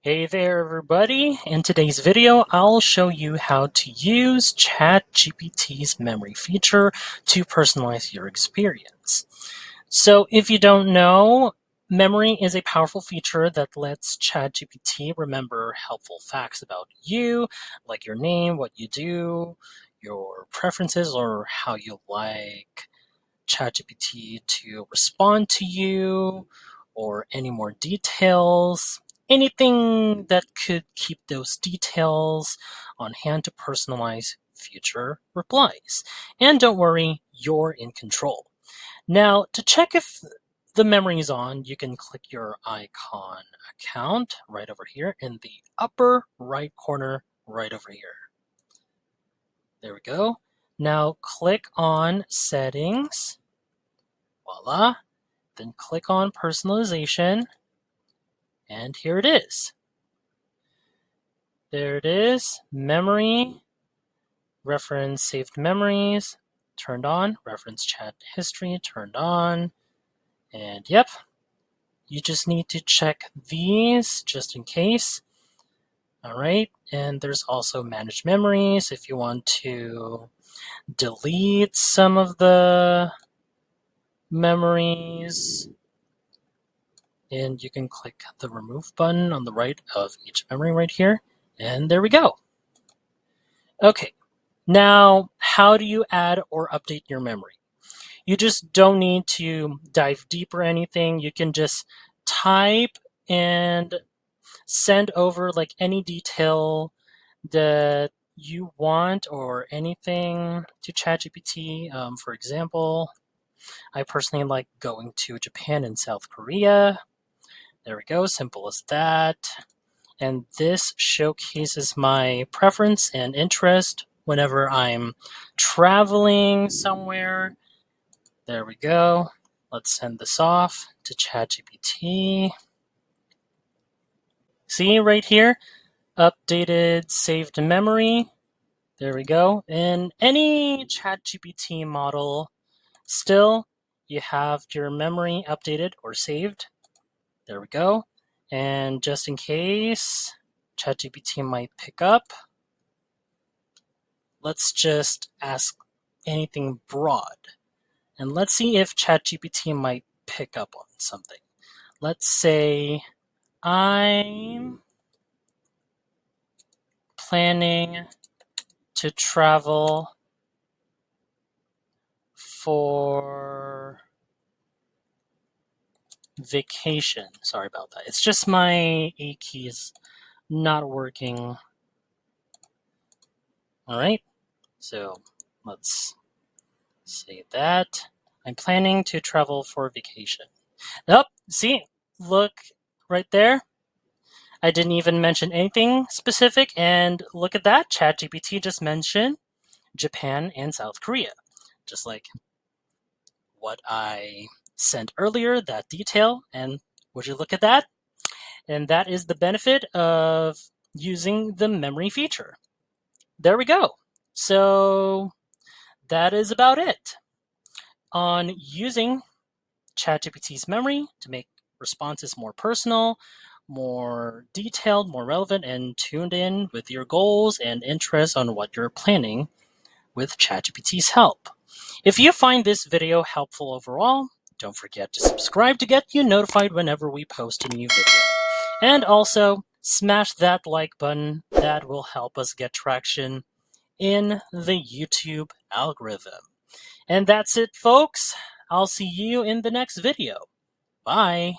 Hey there everybody! In today's video, I'll show you how to use ChatGPT's memory feature to personalize your experience. So if you don't know, memory is a powerful feature that lets ChatGPT remember helpful facts about you, like your name, what you do, your preferences, or how you like ChatGPT to respond to you, or any more details. Anything that could keep those details on hand to personalize future replies. And don't worry, you're in control. Now, to check if the memory is on, you can click your icon account right over here in the upper right corner right over here. There we go. Now click on Settings. Voila. Then click on Personalization. And here it is. There it is. Memory, reference saved memories, turned on. Reference chat history, turned on. And yep, you just need to check these just in case. All right, and there's also manage memories if you want to delete some of the memories. And you can click the remove button on the right of each memory right here. And there we go. Okay, now how do you add or update your memory? You just don't need to dive deep or anything. You can just type and send over like any detail that you want or anything to ChatGPT. For example, I personally like going to Japan and South Korea. There we go, simple as that. And this showcases my preference and interest whenever I'm traveling somewhere. There we go. Let's send this off to ChatGPT. See right here, updated saved memory. There we go. In any ChatGPT model, still you have your memory updated or saved. There we go. And just in case ChatGPT might pick up, let's just ask anything broad. And let's see if ChatGPT might pick up on something. Let's say I'm planning to travel for vacation. Sorry about that. It's just my A key is not working. All right. So let's say that. I'm planning to travel for vacation. Nope. See, look right there. I didn't even mention anything specific, and look at that. ChatGPT just mentioned Japan and South Korea. Just like what I sent earlier, that detail, and would you look at that? And that is the benefit of using the memory feature. There we go. So that is about it on using ChatGPT's memory to make responses more personal, more detailed, more relevant, and tuned in with your goals and interests on what you're planning with ChatGPT's help. If you find this video helpful overall, don't forget to subscribe to get you notified whenever we post a new video. And also, smash that like button. That will help us get traction in the YouTube algorithm. And that's it, folks. I'll see you in the next video. Bye.